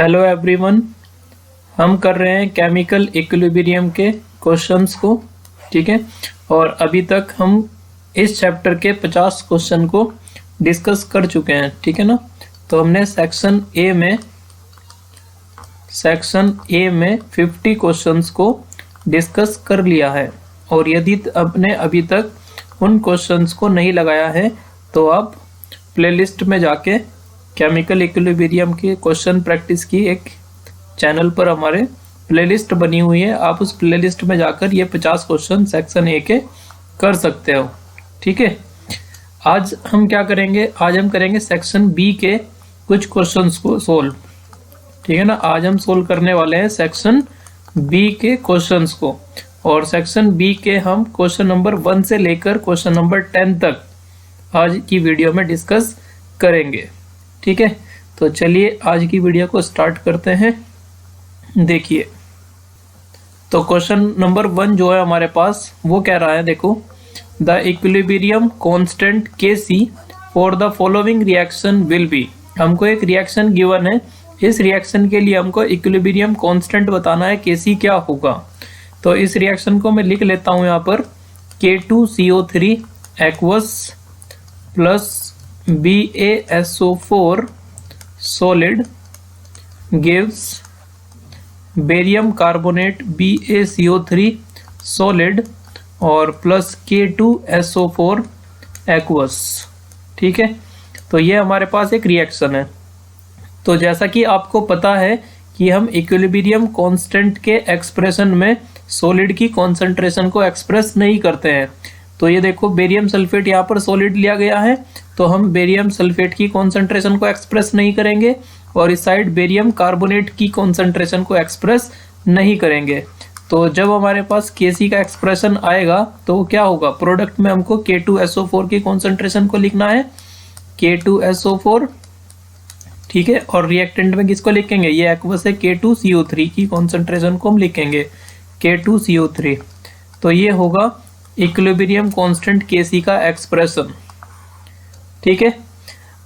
Hello everyone. हम कर रहे हैं केमिकल इक्विलिब्रियम के क्वेश्चंस को, ठीक है। और अभी तक हम इस चैप्टर के 50 क्वेश्चन को डिस्कस कर चुके हैं, ठीक है ना। तो हमने सेक्शन ए में 50 क्वेश्चंस को डिस्कस कर लिया है। और यदि आपने अभी तक उन क्वेश्चंस को नहीं लगाया है तो आप प्लेलिस्ट में जाके केमिकल इक्विलिब्रियम की क्वेश्चन प्रैक्टिस की एक चैनल पर हमारे प्लेलिस्ट बनी हुई है, आप उस प्लेलिस्ट में जाकर ये 50 क्वेश्चन सेक्शन ए के कर सकते हो, ठीक है। आज हम क्या करेंगे, आज हम करेंगे सेक्शन बी के कुछ क्वेश्चंस को सोल्व, ठीक है ना। आज हम सोल्व करने वाले हैं सेक्शन बी के क्वेश्चंस को। और सेक्शन बी के हम क्वेश्चन नंबर 1 से लेकर क्वेश्चन नंबर 10 तक आज की वीडियो में डिस्कस करेंगे, ठीक है। तो चलिए आज की वीडियो को स्टार्ट करते हैं। देखिए, तो क्वेश्चन नंबर 1 जो है हमारे पास वो कह रहा है, देखो, the equilibrium constant Kc for the following reaction will be. हमको एक रिएक्शन गिवन है, इस रिएक्शन के लिए हमको इक्विलिब्रियम कांस्टेंट बताना है Kc क्या होगा। तो इस रिएक्शन को मैं लिख लेता हूं यहाँ पर, K2CO3 aqueous plus BaSO4 solid gives barium carbonate BaCO3 solid और प्लस K2SO4 एक्वस, ठीक है। तो ये हमारे पास एक रिएक्शन है। तो जैसा कि आपको पता है कि हम इक्विलिब्रियम कांस्टेंट के एक्सप्रेशन में सॉलिड की कॉन्सेंट्रेशन को एक्सप्रेस नहीं करते हैं। तो ये देखो, बेरियम सल्फेट यहाँ पर सॉलिड लिया गया है, तो हम बेरियम सल्फेट की कॉन्सेंट्रेशन को एक्सप्रेस नहीं करेंगे और इस साइड बेरियम कार्बोनेट की कॉन्सेंट्रेशन को एक्सप्रेस नहीं करेंगे। तो जब हमारे पास Kc का एक्सप्रेशन आएगा तो क्या होगा, प्रोडक्ट में हमको K2SO4 की कॉन्सेंट्रेशन को लिखना है, K2SO4, ठीक है। और रिएक्टेंट में किसको लिखेंगे, ये एक्वस है, K2CO3 की कॉन्सेंट्रेशन को हम लिखेंगे K2CO3। तो ये होगा इक्विलिब्रियम कांस्टेंट Kc का एक्सप्रेशन, ठीक है।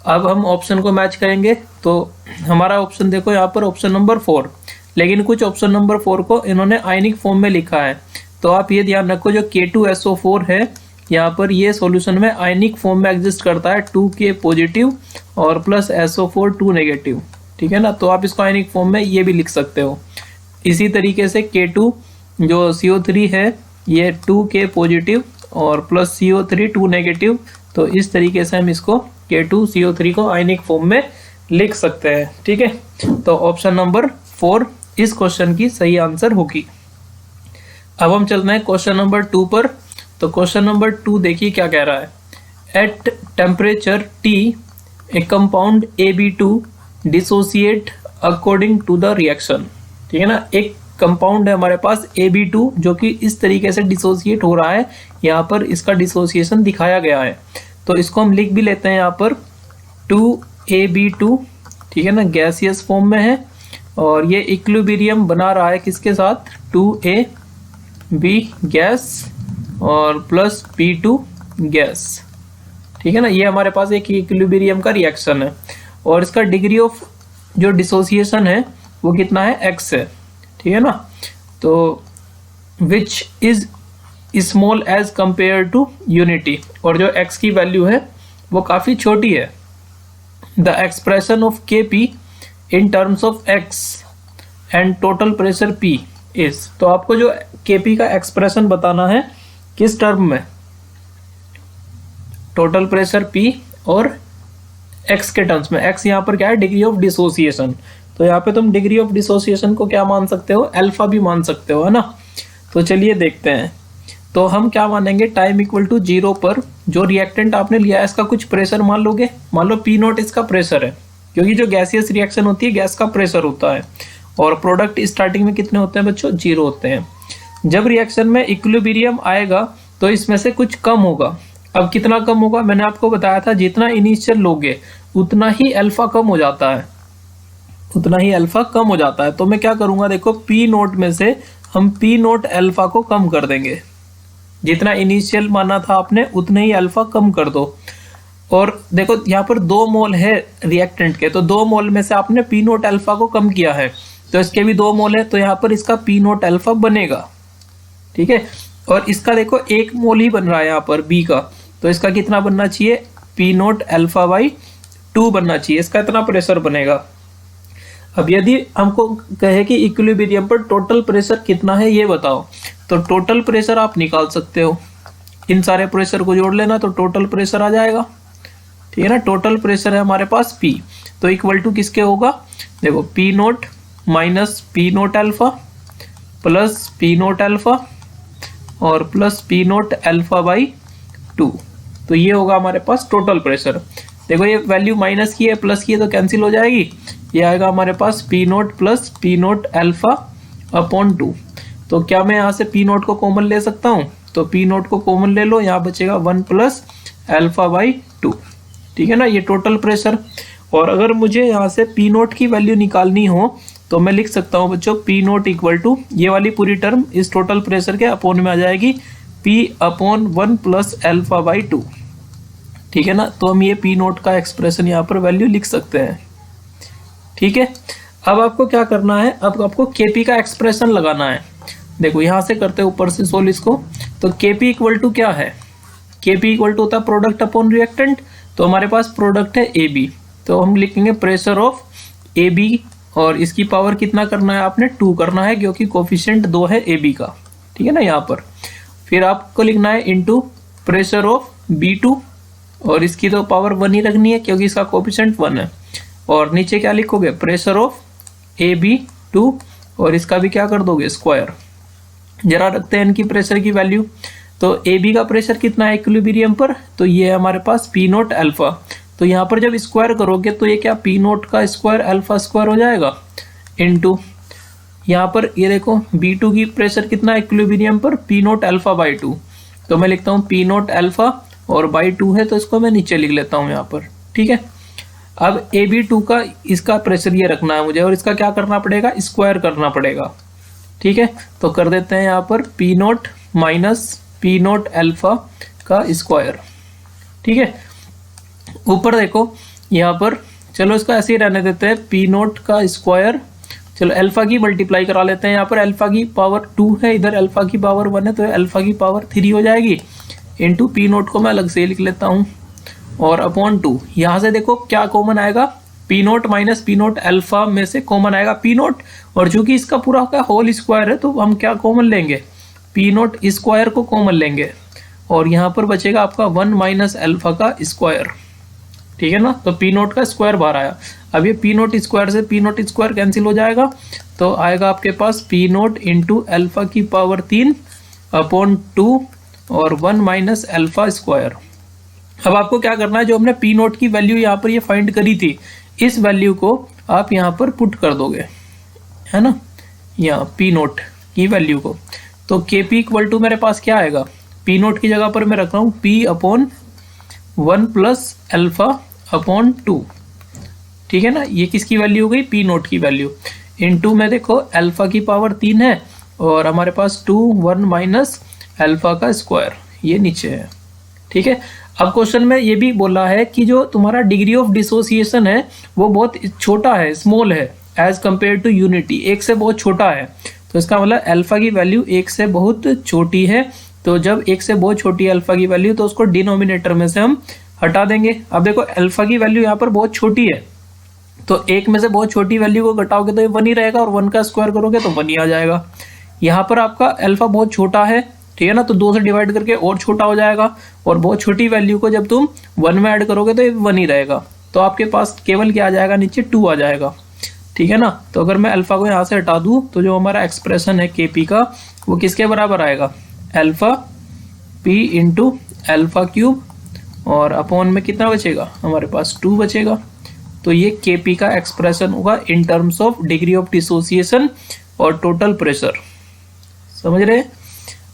अब हम ऑप्शन को मैच करेंगे। तो हमारा ऑप्शन देखो यहाँ पर ऑप्शन नंबर 4, लेकिन कुछ ऑप्शन नंबर 4 को इन्होंने आयनिक फॉर्म में लिखा है। तो आप ये ध्यान रखो, जो K2SO4 है यहाँ पर ये सॉल्यूशन में आयनिक फॉर्म में एग्जिस्ट करता है, 2K पॉजिटिव और प्लस SO4 2 नेगेटिव, ठीक है ना। तो आप इसको आयनिक फॉर्म में ये भी लिख सकते हो। इसी तरीके से K2 जो CO3 है ये 2K पॉजिटिव और प्लस CO3 2 नेगेटिव। तो इस तरीके से हम इसको K2CO3 को आयनिक फॉर्म में लिख सकते हैं, ठीक है। तो ऑप्शन नंबर 4 इस क्वेश्चन की सही आंसर होगी। अब हम चलते हैं क्वेश्चन नंबर 2 पर। तो क्वेश्चन नंबर 2 देखिए क्या कह रहा है, at temperature T a compound AB2 dissociate according to the reaction, ठीक है ना। एक कंपाउंड है हमारे पास AB2 जो कि इस तरीके से डिसोसिएट हो रहा है, यहाँ पर इसका डिसोसिएशन दिखाया गया है। तो इसको हम लिख भी लेते हैं यहाँ पर 2AB2, ठीक है ना, गैसियस फॉर्म में है और ये इक्विलिब्रियम बना रहा है किसके साथ, 2AB गैस और प्लस B2 गैस, ठीक है ना। ये हमारे पास एक इक्विलिब्रियम का रिएक्शन है और इसका डिग्री ऑफ जो डिसोसिएशन है वो कितना है, x है, ठीक है ना। तो which is small as compare to unity, और जो x की वैल्यू है वो काफ़ी छोटी है। The expression of Kp in terms of x and total pressure P is. तो आपको जो Kp का एक्सप्रेशन बताना है किस टर्म में, टोटल प्रेशर P और x के टर्म्स में। x यहाँ पर क्या है, डिग्री ऑफ डिसोसिएशन। तो यहाँ पे तुम डिग्री ऑफ डिसोसिएशन को क्या मान सकते हो, अल्फा भी मान सकते हो, है ना। तो चलिए देखते हैं। तो हम क्या मानेंगे, टाइम इक्वल टू 0 पर जो रिएक्टेंट आपने लिया है इसका कुछ प्रेशर मान लोगे, मान लो P0 इसका प्रेशर है, क्योंकि जो गैसियस रिएक्शन होती है गैस का प्रेशर होता है और प्रोडक्ट स्टार्टिंग में कितने होते हैं बच्चों, 0 होते हैं। जब रिएक्शन में इक्विलिब्रियम आएगा तो इसमें से कुछ कम होगा। अब कितना कम होगा, मैंने आपको बताया था जितना इनिशियल लोगे उतना ही अल्फा कम हो जाता है, उतना ही अल्फा कम हो जाता है। तो मैं क्या करूंगा, देखो P0 में से हम P0 अल्फा को कम कर देंगे, जितना इनिशियल माना था आपने उतना ही अल्फा कम कर दो। और देखो यहाँ पर 2 मोल है रिएक्टेंट के, तो 2 मोल में से आपने पी नोट अल्फा को कम किया है, तो इसके भी 2 मोल है, तो यहाँ पर इसका पी नोट अल्फा बनेगा। ठीक है, और इसका देखो 1 मोल ही बन रहा है यहाँ पर बी का, तो इसका कितना बनना चाहिए, पी नोट अल्फा बाई 2 बनना चाहिए, इसका इतना प्रेशर बनेगा। अब यदि हमको कहे कि इक्विलिब्रियम पर टोटल प्रेशर कितना है ये बताओ, तो टोटल प्रेशर आप निकाल सकते हो, इन सारे प्रेशर को जोड़ लेना तो टोटल प्रेशर आ जाएगा। ठीक है ना, टोटल प्रेशर है हमारे पास P, तो इक्वल टू किसके होगा, देखो P naught minus P naught alpha plus P naught alpha और plus P naught alpha by 2, तो ये होगा हमारे पास टोटल प्रेशर। देखो ये वैल्यू माइनस की है प्लस की है तो कैंसिल हो जाएगी, ये आएगा हमारे पास P note plus P naught alpha upon 2। तो क्या मैं यहाँ से P नोट को कॉमन ले सकता हूँ, तो P नोट को कॉमन ले लो, यहाँ बचेगा 1 प्लस अल्फा बाई 2। ठीक है ना, ये टोटल प्रेशर। और अगर मुझे यहाँ से P नोट की वैल्यू निकालनी हो तो मैं लिख सकता हूँ बच्चों P नोट इक्वल टू, ये वाली पूरी टर्म इस टोटल प्रेशर के अपोन में आ जाएगी, P upon 1 plus alpha by 2। ठीक है ना, तो हम ये P नोट का एक्सप्रेशन यहाँ पर वैल्यू लिख सकते हैं। ठीक है, अब आपको क्या करना है, अब आपको Kp का एक्सप्रेशन लगाना है। देखो यहाँ से करते हैं ऊपर से सोल्व इसको, तो Kp इक्वल टू क्या है, Kp इक्वल टू होता है प्रोडक्ट अपॉन रिएक्टेंट, तो हमारे पास प्रोडक्ट है AB, तो हम लिखेंगे प्रेशर ऑफ AB, और इसकी पावर कितना करना है आपने 2 करना है, क्योंकि कोफिशिएंट 2 है AB का। ठीक है ना, यहाँ पर फिर आपको लिखना है इनटू प्रेशर ऑफ B2, और इसकी तो पावर 1 ही रखनी है क्योंकि इसका कोफिशिएंट 1 है, और नीचे क्या लिखोगे प्रेशर ऑफ AB2, और इसका भी क्या कर दोगे स्क्वायर। जरा रखते हैं इनकी प्रेशर की वैल्यू, तो AB का प्रेशर कितना है इक्विलिब्रियम पर, तो ये है हमारे पास P नोट अल्फा, तो यहाँ पर जब स्क्वायर करोगे तो ये क्या P नोट का स्क्वायर अल्फा स्क्वायर हो जाएगा, इनटू यहाँ पर ये देखो B2 की प्रेशर कितना है इक्विलिब्रियम पर, P नोट अल्फा बाई 2, तो मैं लिखता हूँ P नोट अल्फा और बाई 2 है तो इसको मैं नीचे लिख लेता हूँ यहाँ पर। ठीक है, अब AB2 का इसका प्रेशर ये रखना है मुझे, और इसका क्या करना पड़ेगा, स्क्वायर करना पड़ेगा। ठीक है, तो कर देते हैं यहाँ पर P naught minus P naught alpha का स्क्वायर। ठीक है, ऊपर देखो यहाँ पर, चलो इसको ऐसे ही रहने देते हैं, P नोट का स्क्वायर, चलो अल्फा की मल्टीप्लाई करा लेते हैं, यहाँ पर अल्फा की पावर 2 है, इधर अल्फा की पावर 1 है, तो अल्फा की पावर 3 हो जाएगी, इनटू P नोट को मैं अलग से लिख लेता हूँ, और अपॉन 2। यहाँ से देखो क्या कॉमन आएगा, P naught minus P naught alpha में से कॉमन आएगा P नोट, और चूंकि इसका पूरा का होल स्क्वायर है तो हम क्या कॉमन लेंगे, P नोट स्क्वायर को कॉमन लेंगे, और यहाँ पर बचेगा आपका 1 माइनस अल्फा का स्क्वायर। ठीक है ना, तो P नोट का स्क्वायर बाहर आया। अब ये P नोट स्क्वायर से P नोट स्क्वायर कैंसिल हो जाएगा, तो आएगा आपके पास P नोट इंटू अल्फा की पावर 3 अपॉन 2 और 1 माइनस अल्फा स्क्वायर। अब आपको क्या करना है, जो हमने P नोट की वैल्यू यहाँ पर ये फाइंड करी थी, इस वैल्यू को आप यहाँ पर पुट कर दोगे, है ना, यहाँ P नोट की वैल्यू को, तो Kp इक्वल टू मेरे पास क्या आएगा, P नोट की जगह पर मैं रख रहा हूँ P upon 1 plus alpha upon 2। ठीक है ना, ये किसकी वैल्यू हो गई, P नोट की वैल्यू, इनटू में देखो अल्फा की पावर 3 है, और हमारे पास 2 1 माइनस अल्फा का स्क्वायर, ये नीचे है। ठीक है, अब क्वेश्चन में ये भी बोला है कि जो तुम्हारा डिग्री ऑफ डिसोसिएशन है वो बहुत छोटा है, स्मॉल है, एज कंपेयर टू यूनिटी, 1 से बहुत छोटा है, तो इसका मतलब अल्फा की वैल्यू 1 से बहुत छोटी है, तो जब 1 से बहुत छोटी है अल्फा की वैल्यू तो उसको डिनोमिनेटर में से हम हटा देंगे। अब देखो अल्फा की वैल्यू यहाँ पर बहुत छोटी है, तो 1 में से बहुत छोटी वैल्यू को घटाओगे तो ये 1 ही रहेगा, और 1 का स्क्वायर करोगे तो 1 ही आ जाएगा। यहाँ पर आपका अल्फा बहुत छोटा है, ठीक है ना, तो 2 से डिवाइड करके और छोटा हो जाएगा, और बहुत छोटी वैल्यू को जब तुम 1 में ऐड करोगे तो ये 1 ही रहेगा, तो आपके पास केवल क्या आ जाएगा, नीचे 2 आ जाएगा। ठीक है ना, तो अगर मैं अल्फा को यहाँ से हटा दूँ तो जो हमारा एक्सप्रेशन है Kp का वो किसके बराबर आएगा, alpha P into alpha cube, और अपॉन में कितना बचेगा, हमारे पास 2 बचेगा। तो ये Kp का एक्सप्रेशन होगा in terms of degree of dissociation और टोटल प्रेशर। समझ रहे हैं?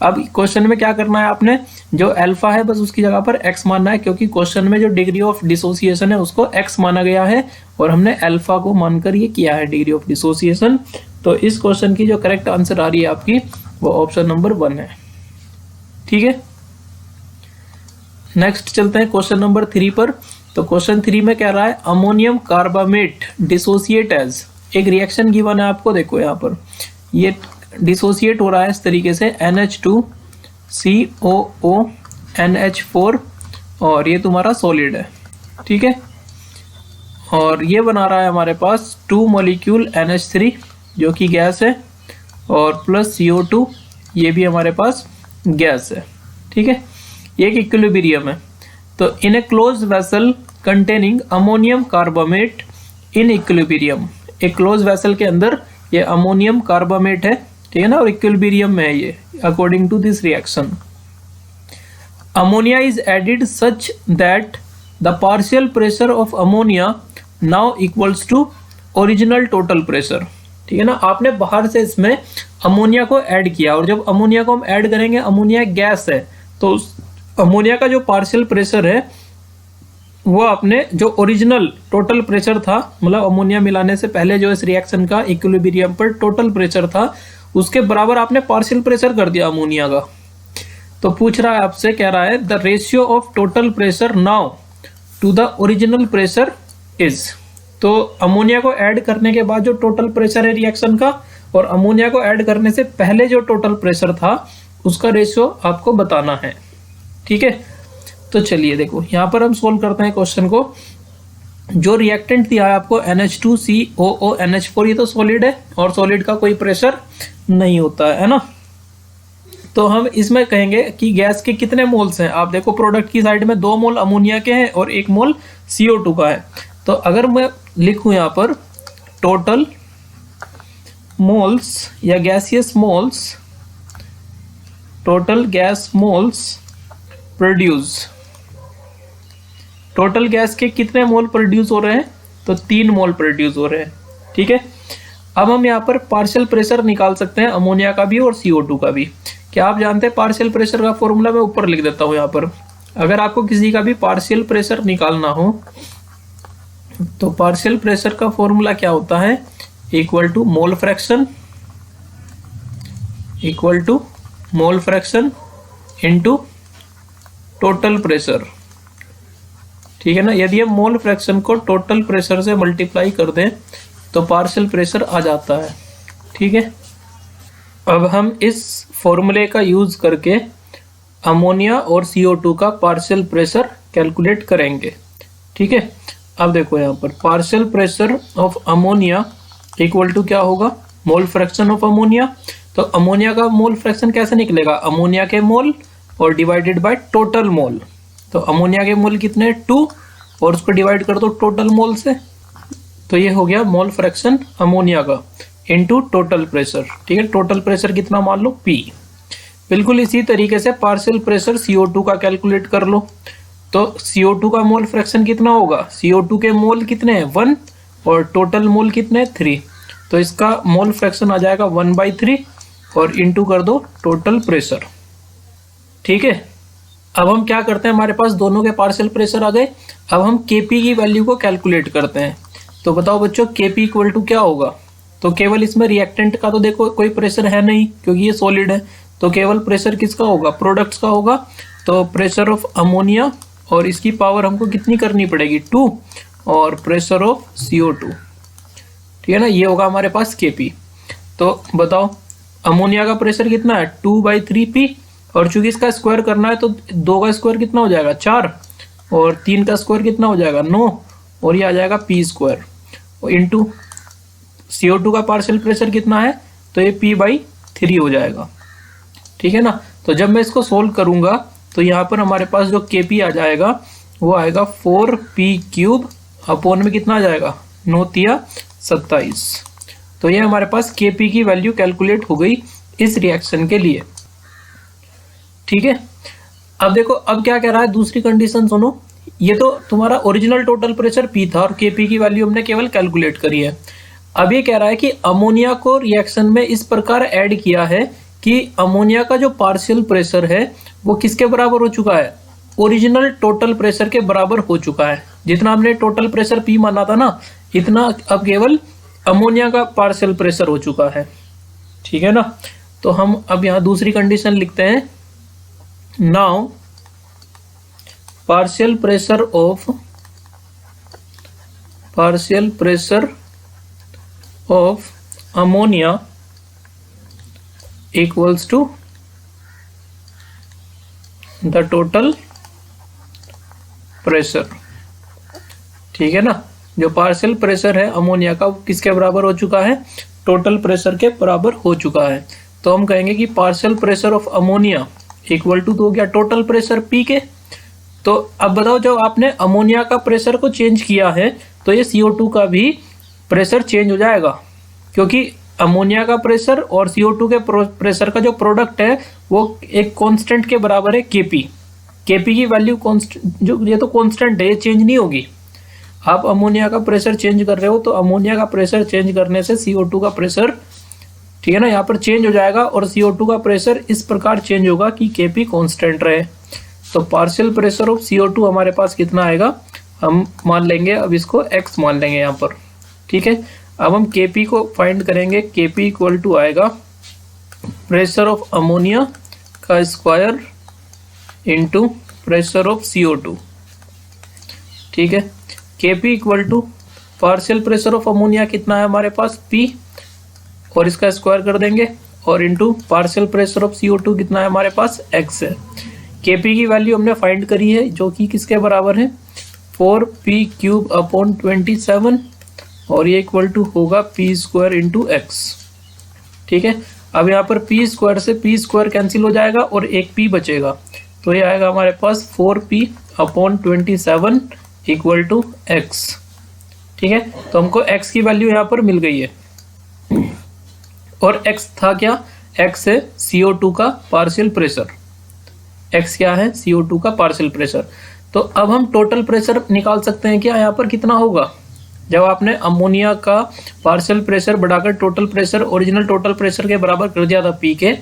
अब क्वेश्चन में क्या करना है आपने, जो अल्फा है बस उसकी जगह पर x मानना है, क्योंकि क्वेश्चन में जो डिग्री ऑफ डिसोसिएशन है उसको x माना गया है, और हमने अल्फा को मानकर ये किया है डिग्री ऑफ डिसोसिएशन। तो इस क्वेश्चन की जो करेक्ट आंसर आ रही है आपकी वो ऑप्शन नंबर 1 है। ठीक है, नेक्स्ट चलते हैं क्वेश्चन नंबर 3 पर। तो क्वेश्चन 3 में कह रहा है अमोनियम कार्बामेट डिसोसिएट एज, एक रिएक्शन गिवन है आपको, देखो यहाँ पर ये डिसोसिएट हो रहा है इस तरीके से NH2COO NH4 और ये तुम्हारा सॉलिड है, ठीक है। और ये बना रहा है हमारे पास 2 मॉलिक्यूल NH3 जो कि गैस है और प्लस CO2 ये भी हमारे पास गैस है, ठीक है। ये एक इक्विलिब्रियम है। तो in a close vessel containing ammonium carbamate in equilibrium, एक क्लोज वेसल के अंदर ये अमोनियम कार्बामेट है, ठीक है ना, और इक्विलिब्रियम में है ये according to this reaction. Ammonia is added such that the partial pressure of ammonia now equals to original total pressure, ठीक है ना। आपने बाहर से इसमें अमोनिया को ऐड किया और जब अमोनिया को हम ऐड करेंगे, अमोनिया गैस है, तो अमोनिया का जो पार्शियल प्रेशर है वो आपने जो ओरिजिनल टोटल प्रेशर था, मतलब अमोनिया मिलाने से पहले जो इस रिएक्शन का इक्विलिब्रियम पर टोटल प्रेशर था उसके बराबर आपने पार्शियल प्रेशर कर दिया अमोनिया का। तो पूछ रहा है आपसे, कह रहा है the ratio of total pressure now to the original pressure is. तो अमोनिया को ऐड करने के बाद जो टोटल प्रेशर है रिएक्शन का और अमोनिया को ऐड करने से पहले जो टोटल प्रेशर था उसका रेशियो आपको बताना है, ठीक है। तो चलिए देखो यहाँ पर हम सोल्व करते हैं क्वेश्चन को। जो रिएक्टेंट दिया है आपको NH2COO NH4, ये तो सॉलिड है और सॉलिड का कोई प्रेशर नहीं होता है ना। तो हम इसमें कहेंगे कि गैस के कितने मोल्स हैं। आप देखो प्रोडक्ट की साइड में 2 मोल अमोनिया के हैं और 1 मोल CO2 का है। तो अगर मैं लिखूं यहाँ पर टोटल मोल्स या gaseous moles, total gas moles produce, total gas के कितने मोल प्रोड्यूस हो रहे हैं, तो 3 मोल प्रोड्यूस हो रहे हैं, ठीक है। अब हम यहाँ पर पार्शियल प्रेशर निकाल सकते हैं अमोनिया का भी और CO2 का भी। क्या आप जानते हैं पार्शियल प्रेशर का फॉर्मूला? मैं ऊपर लिख देता हूँ यहाँ पर। अगर आपको किसी का भी पार्शियल प्रेशर निकालना हो तो पार्शियल प्रेशर का फॉर्मूला क्या होता है, equal to mole fraction, equal to mole fraction into total pressure, ठीक है ना। यदि हम मोल फ्रैक्शन को टोटल प्रेशर से मल्टीप्लाई कर दें तो पार्शियल प्रेशर आ जाता है, ठीक है। अब हम इस फॉर्मूले का यूज करके अमोनिया और CO2 का पार्शियल प्रेशर कैलकुलेट करेंगे, ठीक है। अब देखो यहाँ पर partial pressure of ammonia equal to क्या होगा, मोल फ्रैक्शन ऑफ अमोनिया। तो अमोनिया का मोल फ्रैक्शन कैसे निकलेगा, अमोनिया के मोल और डिवाइडेड बाय टोटल मोल। तो अमोनिया के मोल कितने, 2, और उसको डिवाइड कर दो टोटल मोल से, तो ये हो गया मोल फ्रैक्शन अमोनिया का इनटू टोटल प्रेशर, ठीक है। टोटल प्रेशर कितना मान लो, P। बिल्कुल इसी तरीके से पार्शियल प्रेशर CO2 का कैलकुलेट कर लो। तो CO2 का मोल फ्रैक्शन कितना होगा, CO2 के मोल कितने हैं, 1, और टोटल मोल कितने हैं, 3। तो इसका मोल फ्रैक्शन आ जाएगा 1/3 और इंटू कर दो टोटल प्रेशर, ठीक है। अब हम क्या करते हैं, हमारे पास दोनों के पार्शियल प्रेशर आ गए। अब हम Kp की वैल्यू को कैलकुलेट करते हैं। तो बताओ बच्चों Kp इक्वल टू क्या होगा। तो केवल इसमें रिएक्टेंट का तो देखो कोई प्रेशर है नहीं क्योंकि ये सॉलिड है, तो केवल प्रेशर किसका होगा, प्रोडक्ट्स का होगा। तो प्रेशर ऑफ अमोनिया और इसकी पावर हमको कितनी करनी पड़ेगी, 2, और प्रेशर ऑफ CO2, ठीक है ना। ये होगा हमारे पास Kp। तो बताओ अमोनिया का प्रेशर कितना है, 2/3P, और चूंकि इसका स्क्वायर करना है तो 2 का स्क्वायर कितना हो जाएगा, 4, और 3 का स्क्वायर कितना हो जाएगा, 9, और ये आ जाएगा P², और इंटू CO2 का पार्शियल प्रेशर कितना है, तो ये P/3 हो जाएगा, ठीक है ना। तो जब मैं इसको सोल्व करूंगा तो यहाँ पर हमारे पास जो Kp आ जाएगा वो आएगा 4P³ अपॉन में कितना आ जाएगा, 9×3=27। तो ये हमारे पास Kp की वैल्यू कैलकुलेट हो गई इस रिएक्शन के लिए, ठीक है। अब देखो अब क्या कह रहा है, दूसरी कंडीशन सुनो। ये तो तुम्हारा ओरिजिनल टोटल प्रेशर P था और Kp की वैल्यू हमने केवल कैलकुलेट करी है। अब ये कह रहा है कि अमोनिया को रिएक्शन में इस प्रकार ऐड किया है कि अमोनिया का जो पार्शियल प्रेशर है वो किसके बराबर हो चुका है, ओरिजिनल टोटल प्रेशर के बराबर हो चुका है। जितना हमने टोटल प्रेशर P माना था ना, इतना अब केवल अमोनिया का पार्शियल प्रेशर हो चुका है, ठीक है ना। तो हम अब यहाँ दूसरी कंडीशन लिखते हैं, now partial pressure of ammonia equals to the total pressure. ठीक है ना, जो पार्शियल प्रेशर है अमोनिया का वो किसके बराबर हो चुका है, टोटल प्रेशर के बराबर हो चुका है। तो हम कहेंगे कि partial pressure of ammonia equal to तो हो गया टोटल प्रेशर पी के। तो अब बताओ, जब आपने अमोनिया का प्रेशर को चेंज किया है तो ये CO2 का भी प्रेशर चेंज हो जाएगा, क्योंकि अमोनिया का प्रेशर और CO2 के प्रेशर का जो प्रोडक्ट है वो एक कांस्टेंट के बराबर है Kp की वैल्यू जो ये तो कांस्टेंट है, ये चेंज नहीं होगी। आप अमोनिया का प्रेशर चेंज कर रहे हो तो अमोनिया का प्रेशर चेंज करने से CO2 का प्रेशर, ठीक है ना, यहाँ पर चेंज हो जाएगा और CO2 का प्रेशर इस प्रकार चेंज होगा कि Kp कांस्टेंट रहे। तो पार्शियल प्रेशर ऑफ CO2 हमारे पास कितना आएगा, हम मान लेंगे, अब इसको x मान लेंगे यहाँ पर। ठीक है, अब हम Kp को फाइंड करेंगे। Kp इक्वल टू आएगा प्रेशर ऑफ अमोनिया का square into pressure of CO2। ठीक है, Kp equal to partial pressure of ammonia कितना है हमारे पास P, और इसका स्क्वायर कर देंगे, और into partial pressure of CO2 कितना है हमारे पास x है। Kp की वैल्यू हमने फाइंड करी है जो कि किसके बराबर है 4p³ अपॉन 27, और ये इक्वल टू होगा p² इंटू x। ठीक है, अब यहाँ पर p² से p² कैंसिल हो जाएगा और एक p बचेगा, तो ये आएगा हमारे पास 4p/27 इक्वल टू x। ठीक है, तो हमको x की वैल्यू यहाँ पर मिल गई है, और x था क्या, x है CO2 का पार्शियल प्रेशर। x क्या है, CO2 का पार्शियल प्रेशर। तो अब हम टोटल प्रेशर निकाल सकते हैं क्या, यहाँ पर कितना होगा, जब आपने अमोनिया का पार्शियल प्रेशर बढ़ाकर total pressure original total pressure के बराबर कर दिया था P के।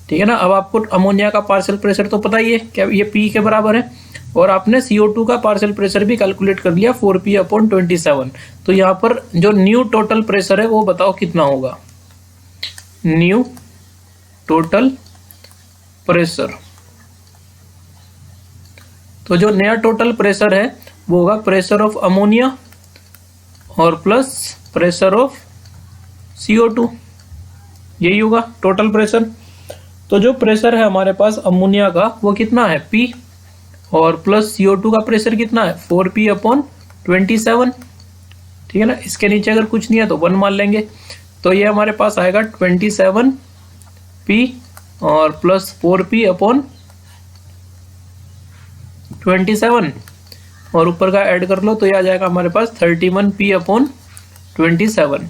ठीक है ना, अब आपको अमोनिया का पार्शियल प्रेशर तो पता ही है क्या, ये P के बराबर है, और आपने CO2 का पार्शियल प्रेशर भी कैलकुलेट कर लिया 4p/27। तो यहाँ पर जो न्यू टोटल प्रेशर है वो बताओ कितना होगा, न्यू टोटल प्रेशर। तो जो नया टोटल प्रेशर है वो होगा प्रेशर ऑफ अमोनिया और प्लस प्रेशर ऑफ CO2, यही होगा टोटल प्रेशर। तो जो प्रेशर है हमारे पास अमोनिया का वो कितना है P, और प्लस CO2 का प्रेशर कितना है 4p/27। ठीक है ना, इसके नीचे अगर कुछ नहीं है तो 1 मान लेंगे, तो ये हमारे पास आएगा 27p और प्लस 4p/27, और ऊपर का ऐड कर लो तो ये आ जाएगा हमारे पास 31p/27।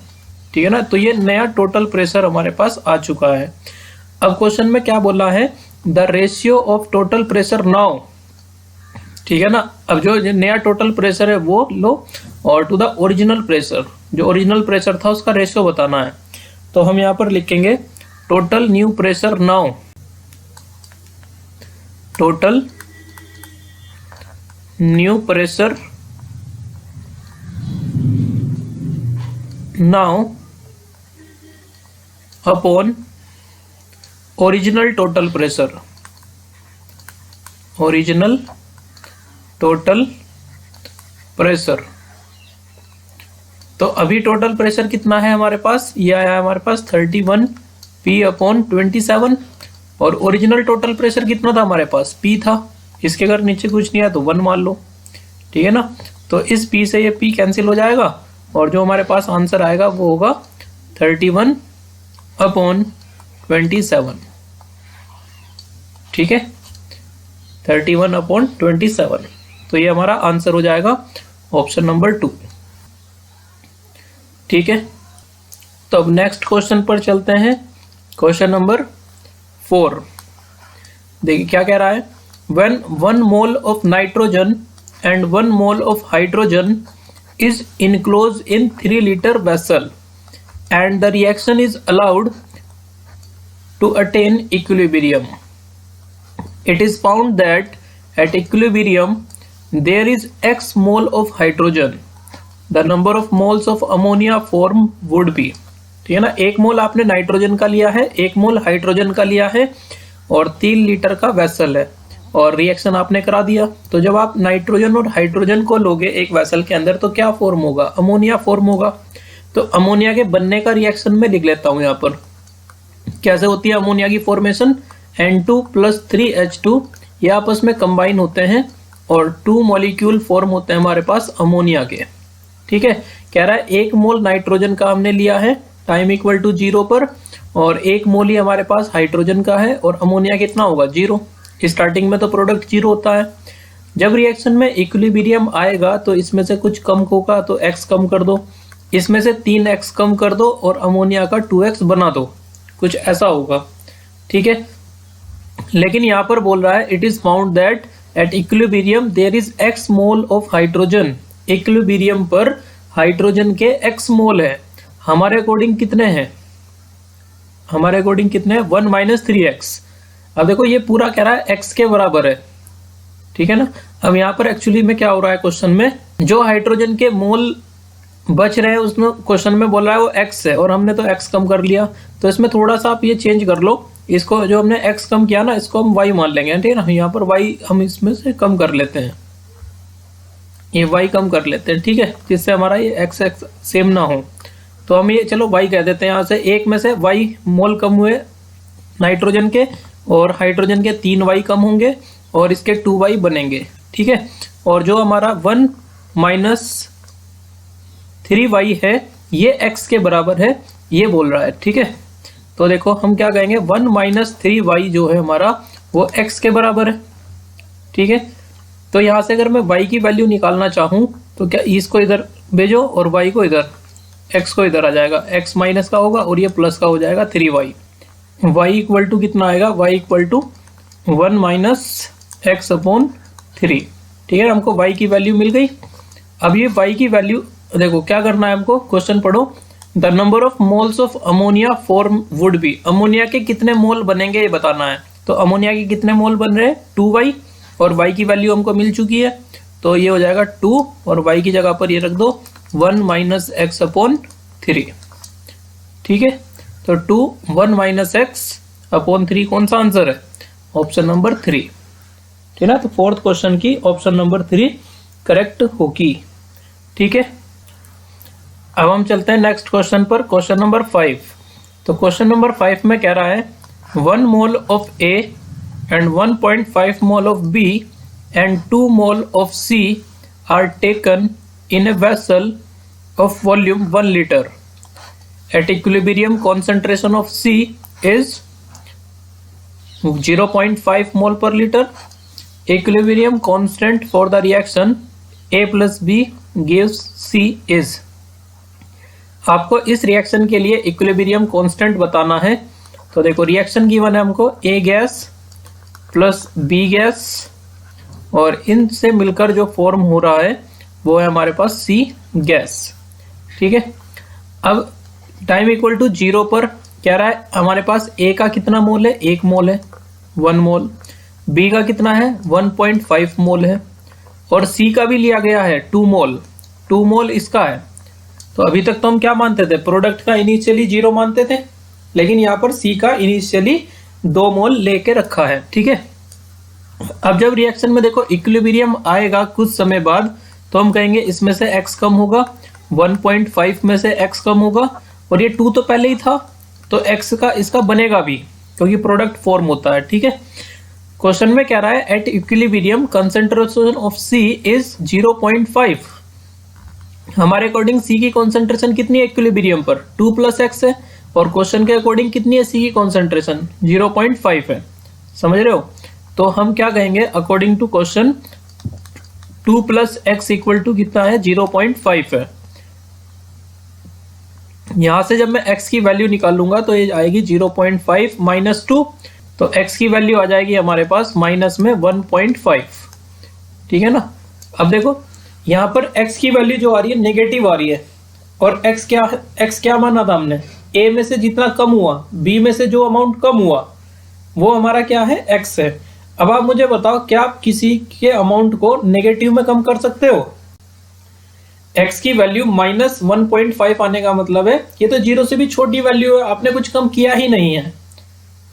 ठीक है ना, तो ये नया टोटल प्रेशर हमारे पास आ चुका है। अब क्वेश्चन में क्या बोला है, the ratio of total pressure now. ठीक है ना, अब जो नया टोटल प्रेशर है वो लो, और टू द ओरिजिनल प्रेशर, जो ओरिजिनल प्रेशर था उसका रेशियो बताना है। तो हम यहाँ पर लिखेंगे total new pressure now, total new pressure now upon original total pressure, original total pressure. तो अभी टोटल प्रेशर कितना है हमारे पास, ये आया है हमारे पास 31p/27, और ओरिजिनल टोटल प्रेशर कितना था हमारे पास P था, इसके अगर नीचे कुछ नहीं है तो 1 मान लो। ठीक है ना, तो इस P से ये P कैंसिल हो जाएगा, और जो हमारे पास आंसर आएगा वो होगा 31/27। ठीक है, 31/27, तो ये हमारा आंसर हो जाएगा ऑप्शन नंबर 2। ठीक है, तो अब नेक्स्ट क्वेश्चन पर चलते हैं, क्वेश्चन नंबर 4। देखिए क्या कह रहा है, when 1 mole of nitrogen and 1 mole of hydrogen is enclosed in 3 liter vessel and the reaction is allowed to attain equilibrium, it is found that at equilibrium there is x mole of hydrogen, the number of moles of ammonia formed would be। ठीक है ना, 1 मोल आपने nitrogen का लिया है, 1 मोल hydrogen का लिया है, और 3 लीटर का वेसल है। और रिएक्शन आपने करा दिया। तो जब आप नाइट्रोजन और हाइड्रोजन को लोगे एक वेसल के अंदर तो क्या फॉर्म होगा, अमोनिया फॉर्म होगा। तो अमोनिया के बनने का रिएक्शन में लिख लेता हूं यहाँ पर। कैसे होती है अमोनिया की फॉर्मेशन, N2 + 3H2 ये आपस में कंबाइन होते हैं और 2 मॉलिक्यूल फॉर्म होते हैं हमारे पास अमोनिया के। ठीक है, कह रहा है 1 मोल नाइट्रोजन का हमने लिया है टाइम इक्वल टू 0 पर, और 1 मोल ही हमारे पास हाइड्रोजन का है, और अमोनिया कितना होगा 0। स्टार्टिंग में तो प्रोडक्ट 0 होता है। जब रिएक्शन में इक्विलिब्रियम आएगा तो इसमें से कुछ कम होगा तो x कम कर दो, इसमें से 3x कम कर दो और अमोनिया का 2x बना दो, कुछ ऐसा होगा। ठीक है, लेकिन यहाँ पर बोल रहा है it is found that at equilibrium there is x mole of hydrogen. Equilibrium पर हाइड्रोजन के x मोल है, हमारे अकॉर्डिंग कितने हैं, हमारे अकॉर्डिंग कितने हैं 1 - 3x। अब देखो ये पूरा कह रहा है x के बराबर है, ठीक है ना। अब यहाँ पर एक्चुअली में क्या हो रहा है क्वेश्चन में, जो हाइड्रोजन के मोल बच रहे हैं उसमें क्वेश्चन में बोल रहा है वो x है और हमने तो x कम कर लिया। तो इसमें थोड़ा सा आप ये चेंज कर लो, इसको जो हमने x कम किया ना इसको हम y मान लेंगे, ठीक है ना। यहाँ पर y हम इसमें से कम कर लेते हैं, ये y कम कर लेते हैं, ठीक है, जिससे हमारा ये x सेम ना हो। तो हम ये चलो y कह देते हैं, यहाँ से एक में से y मोल कम हुए नाइट्रोजन के और हाइड्रोजन के 3y कम होंगे और इसके 2y बनेंगे, ठीक है। और जो हमारा 1 - 3y है ये x के बराबर है, ये बोल रहा है, ठीक है। तो देखो हम क्या कहेंगे 1 - 3y जो है हमारा वो x के बराबर है, ठीक है। तो यहाँ से अगर मैं y की वैल्यू निकालना चाहूँ तो क्या इसको इधर भेजो और y को इधर, x को इधर आ जाएगा, x माइनस का होगा और ये प्लस का हो जाएगा 3y। y इक्वल टू कितना आएगा, y इक्वल टू 1 - x/3, ठीक है। हमको y की वैल्यू मिल गई। अब ये y की वैल्यू देखो क्या करना है हमको, क्वेश्चन पढ़ो। The number of moles of ammonia form would be, ammonia के कितने मोल बनेंगे ये बताना है। तो अमोनिया के कितने मोल बन रहे हैं 2y, और y की वैल्यू हमको मिल चुकी है तो ये हो जाएगा 2 और y की जगह पर ये रख दो 1 - x/3, ठीक है। तो 2 1 - x/3 कौन सा आंसर है, ऑप्शन नंबर 3, ठीक है ना। तो फोर्थ क्वेश्चन की ऑप्शन नंबर 3 करेक्ट होगी, ठीक है। अब हम चलते हैं नेक्स्ट क्वेश्चन पर, क्वेश्चन नंबर 5। तो क्वेश्चन नंबर 5 में कह रहा है 1 mole of A and 1.5 mole of B and 2 mole of C are taken in a vessel of volume 1 liter. At equilibrium concentration of C is 0.5 mole per liter. Equilibrium constant for the reaction A plus B gives C is. आपको इस reaction के लिए equilibrium constant बताना है। तो देखो reaction given है हमको A gas plus B gas और इनसे मिलकर जो फॉर्म हो रहा है वो है हमारे पास C गैस, ठीक है। अब टाइम इक्वल टू 0 पर कह रहा है हमारे पास A का कितना मोल है, 1 मोल है 1 मोल, B का कितना है 1.5 मोल है और C का भी लिया गया है 2 मोल, 2 मोल इसका है। तो अभी तक तो हम क्या मानते थे, प्रोडक्ट का इनिशियली 0 मानते थे, लेकिन यहाँ पर C का इनिशियली 2 मोल लेके रखा है, ठीक है। अब जब रिएक्शन में देखो इक्विलिब्रियम आएगा कुछ समय बाद तो हम कहेंगे इसमें से x कम होगा, 1.5 में से x कम होगा और ये 2 तो पहले ही था तो x का इसका बनेगा भी क्योंकि प्रोडक्ट फॉर्म होता है, ठीक है। क्वेश्चन में कह रहा है at equilibrium concentration of C is 0.5। हमारे अकॉर्डिंग C की कॉन्सेंट्रेशन कितनी है इक्विलिब्रियम पर 2 + x है और क्वेश्चन के अकॉर्डिंग कितनी है C की कॉन्सेंट्रेशन 0.5 है, समझ रहे हो। तो हम क्या कहेंगे according to question 2 + x equal to कितना है 0.5 है। यहां से जब मैं x की वैल्यू निकालूंगा तो ये आएगी 0.5 - 2, तो x की वैल्यू आ जाएगी हमारे पास माइनस में 1.5, ठीक है ना। अब देखो यहाँ पर x की वैल्यू जो आ रही है नेगेटिव आ रही है और x क्या माना था हमने, a में से जितना कम हुआ b में से जो अमाउंट कम हुआ वो हमारा क्या है x है। अब आप मुझे बताओ क्या आप किसी के अमाउंट को नेगेटिव में कम कर सकते हो, x की वैल्यू -1.5 आने का मतलब है ये तो 0 से भी छोटी वैल्यू है, आपने कुछ कम किया ही नहीं है,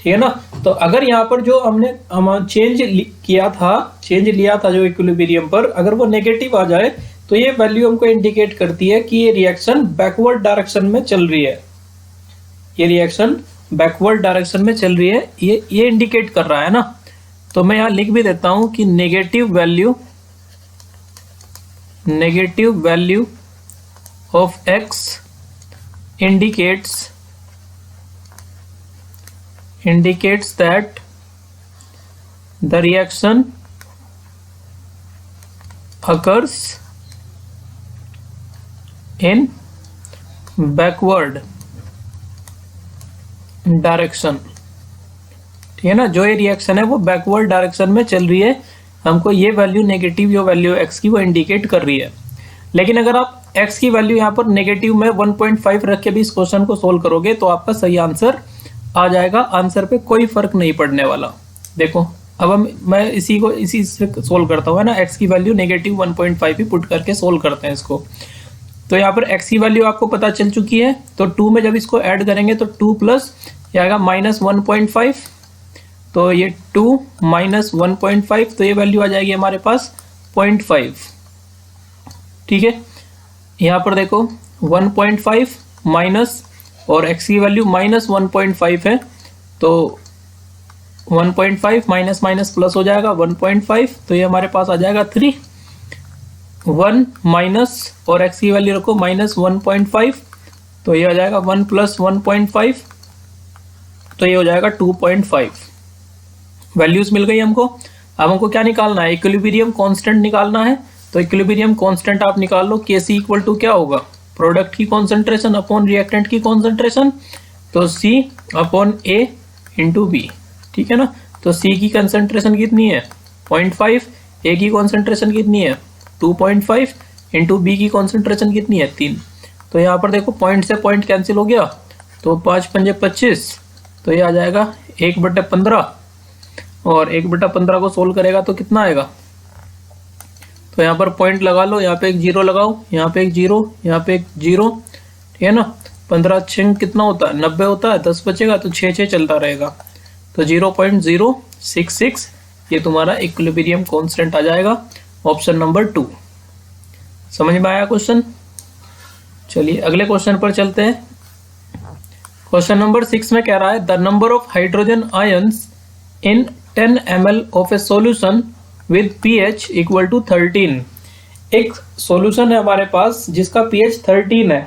ठीक है ना। तो अगर यहाँ पर जो हमने चेंज लिया था जो इक्विलिब्रियम पर, अगर वो नेगेटिव आ जाए तो ये वैल्यू हमको इंडिकेट करती है कि ये रिएक्शन बैकवर्ड डायरेक्शन में चल रही है। ये रिएक्शन बैकवर्ड डायरेक्शन में चल रही है, ये इंडिकेट कर रहा है ना। तो मैं यहाँ लिख भी देता हूं कि negative value of x indicates that the reaction occurs in backward direction. ठीक है ना, जो ये रिएक्शन है वो बैकवर्ड डायरेक्शन में चल रही है, हमको ये वैल्यू नेगेटिव जो वैल्यू एक्स की वो इंडिकेट कर रही है। लेकिन अगर आप एक्स की वैल्यू यहाँ पर नेगेटिव में 1.5 रख के भी इस क्वेश्चन को सोल्व करोगे तो आपका सही आंसर आ जाएगा। आंसर पे कोई फर्क नहीं पड़ने वाला। देखो अब मैं इसी से सोल्व करता हूँ, है ना। एक्स की वैल्यू नेगेटिव 1.5 ही पुट करके सोल्व करते हैं इसको। तो यहाँ पर x की वैल्यू आपको पता चल चुकी है, तो 2 में जब इसको ऐड करेंगे तो 2 प्लस ये आएगा -1.5, तो ये 2 माइनस 1.5, तो ये वैल्यू आ जाएगी हमारे पास 0.5। ठीक है, यहाँ पर देखो 1.5 माइनस और x की वैल्यू -1.5 है, तो 1.5 माइनस माइनस प्लस हो जाएगा 1.5, तो ये हमारे पास आ जाएगा 3। 1 माइनस और x की वैल्यू रखो -1.5, तो ये आ जाएगा 1 प्लस 1.5, तो ये हो जाएगा 2.5। वैल्यूज मिल गई हमको। अब हमको क्या निकालना है, इक्विलिब्रियम कांस्टेंट निकालना है। तो इक्विलिब्रियम कांस्टेंट आप निकाल लो, Kc इक्वल टू क्या होगा, प्रोडक्ट की कॉन्सेंट्रेशन अपॉन रिएक्टेंट की कॉन्सेंट्रेशन, तो C upon A into B। ठीक है ना, तो C की कंसेंट्रेशन कितनी है 0.5, A की कॉन्सेंट्रेशन कितनी है 2.5 इंटू B की कॉन्सेंट्रेशन कितनी है 3। तो यहाँ पर देखो पॉइंट से पॉइंट कैंसिल हो गया, तो 5 पंजे 25, तो ये आ जाएगा 1/15, और 1/15 को सोल्व करेगा तो कितना आएगा, तो यहाँ पर पॉइंट लगा लो, यहाँ पे एक जीरो लगाओ, यहाँ पे एक जीरो, यहाँ पे एक जीरो। ठीक है ना, 15 6 कितना होता है 90 होता है, 10 बचेगा तो 6 चलता रहेगा, तो 0.066 ये तुम्हारा इक्विलिब्रियम कांस्टेंट आ जाएगा। Option number 2। समझ में आया क्वेश्चन। चलिए अगले क्वेश्चन पर चलते हैं। क्वेश्चन नंबर 6 में कह रहा है the number of hydrogen ions in 10 ml of a solution with pH equal to 13। एक सॉल्यूशन है हमारे पास जिसका pH 13 है।